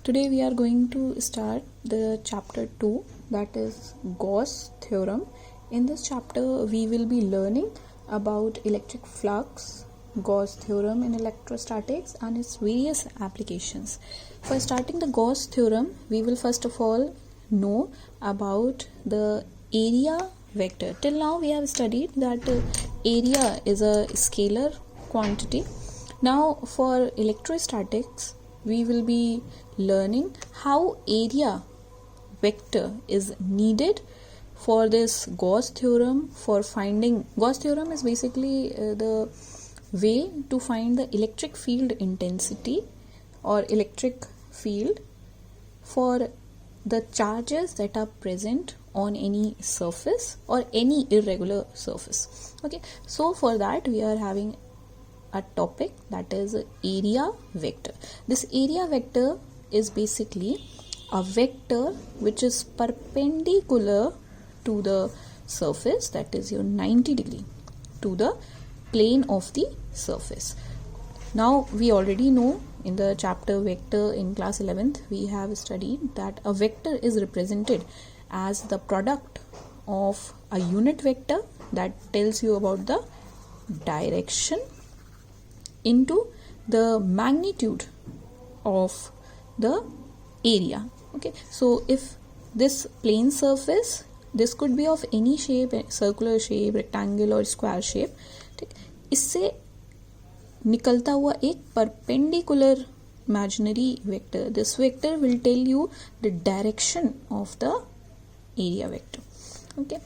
Today we are going to start the chapter 2, that is Gauss theorem. In this chapter we will be learning about electric flux, Gauss theorem in electrostatics and its various applications. For starting the Gauss theorem, we will first of all know about the area vector. Till now we have studied that area is a scalar quantity. Now for electrostatics we will be learning how area vector is needed for this Gauss theorem. For finding Gauss theorem is basically the way to find the electric field intensity or electric field for the charges that are present on any surface or any irregular surface. Okay, so for that we are having a topic, that is area vector. This area vector is basically a vector which is perpendicular to the surface, that is your 90 degree to the plane of the surface. Now we already know in the chapter vector in class 11th we have studied that a vector is represented as the product of a unit vector that tells you about the direction into the magnitude of the area. Okay, so if this plane surface, this could be of any shape, circular shape, rectangle or square shape, इससे निकलता हुआ एक perpendicular imaginary vector, this vector will tell you the direction of the area vector. Okay,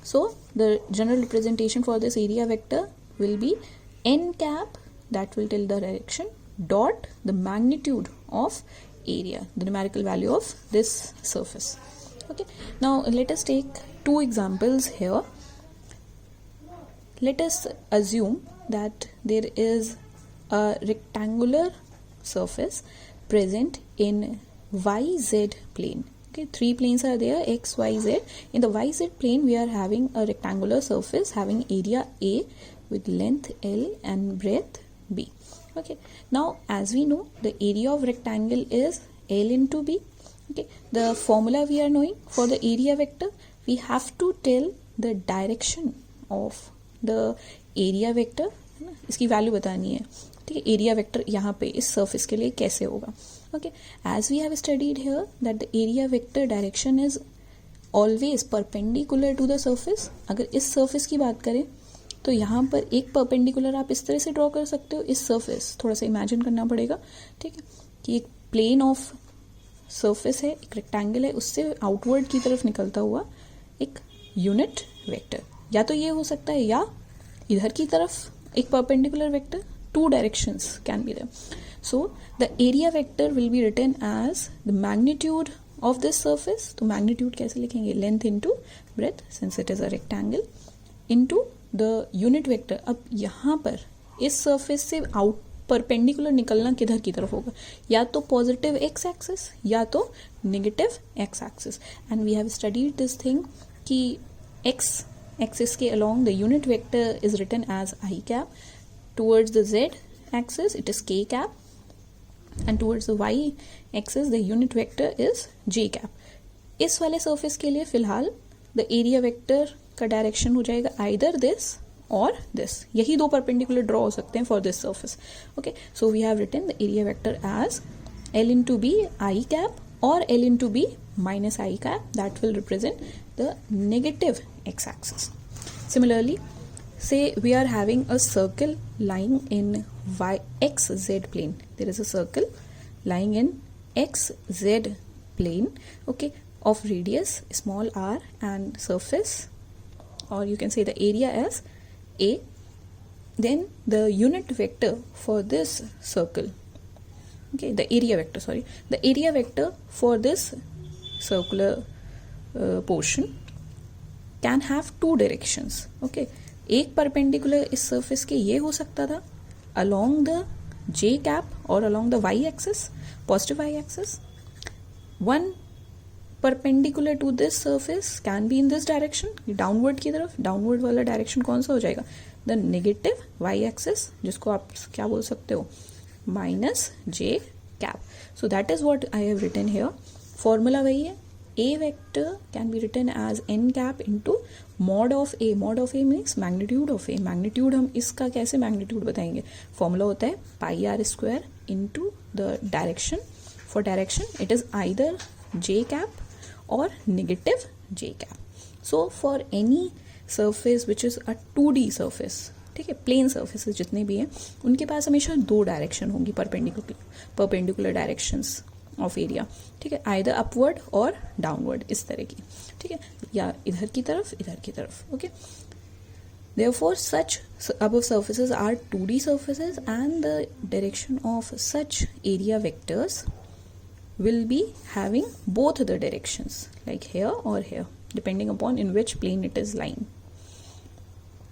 so the general representation for this area vector will be n cap, that will tell the direction, dot the magnitude of area, the numerical value of this surface. Okay, now let us take two examples here. Let us assume that there is a rectangular surface present in YZ plane. Okay, three planes are there, X, Y, Z. In the YZ plane we are having a rectangular surface having area A with length L and breadth B. Okay, now as we know the area of rectangle is L into B. Okay, the formula we are knowing for the area vector, we have to tell the direction of the area vector. इसकी value बतानी है. ठीक है, area vector यहाँ पे इस surface के लिए कैसे होगा. Okay, as we have studied here that the area vector direction is always perpendicular to the surface. अगर इस सर्फेस की बात करें तो यहाँ पर एक परपेंडिकुलर आप इस तरह से ड्रॉ कर सकते हो. इस सर्फेस थोड़ा सा इमेजिन करना पड़ेगा. ठीक है, कि एक प्लेन ऑफ सर्फेस है, एक रेक्टेंगल है, उससे आउटवर्ड की तरफ निकलता हुआ एक यूनिट वेक्टर. या तो ये हो सकता है या इधर की तरफ एक perpendicular vector. Two directions can be there. So the area vector will be written as the magnitude of this surface. तो मैग्नीट्यूड कैसे लिखेंगे? Length into breadth, since it is a rectangle, into the unit vector. अब यहाँ पर इस surface से out perpendicular निकलना किधर की तरफ होगा? या तो पॉजिटिव एक्स एक्सिस या तो negative X axis. And we have studied this thing कि एक्स एक्सिस के along the unit vector is written as I cap, towards the z axis it is k cap, and towards the y axis the unit vector is j cap. इस वाले surface के लिए फिलहाल the area vector का direction हो जाएगा either this or this. यही दो परपेंडिकुलर ड्रॉ हो सकते हैं for this surface. Okay, so we have written the area vector as L into B I cap or L into B minus I cap, that will represent the negative x-axis. Similarly, say we are having a circle lying in xz plane. There is a circle lying in xz plane, okay, of radius small r and surface, or you can say the area as A. Then the unit vector for this circle, okay, the area vector for this circular portion can have two directions. Okay, एक perpendicular इस surface के ये हो सकता था along the j cap or along the y axis, positive y axis. One perpendicular to this surface can be in this direction, downward की तरफ. downward वाला direction कौन सा हो जाएगा? the negative y axis, जिसको आप क्या बोल सकते हो? minus j cap. So that is what I have written here. Formula वही है, a vector can be written as n cap into mod of a. Mod of a means magnitude of a. magnitude हम इसका कैसे magnitude बताएंगे? Formula होता है pi r square into the direction. For direction it is either j cap or negative j cap. So for any surface which is a 2D surface, ठीक है, plane surfaces जितने भी हैं उनके पास हमेशा दो डायरेक्शन होंगी, परपेंडिकुलर डायरेक्शंस ऑफ एरिया, ठीक है, आइदर अपवर्ड और डाउनवर्ड, इस तरह की, ठीक है, या इधर की तरफ, okay. Therefore such above surfaces are 2D surfaces and the direction of such area vectors will be having both the directions, like here or here, depending upon in which plane it is lying.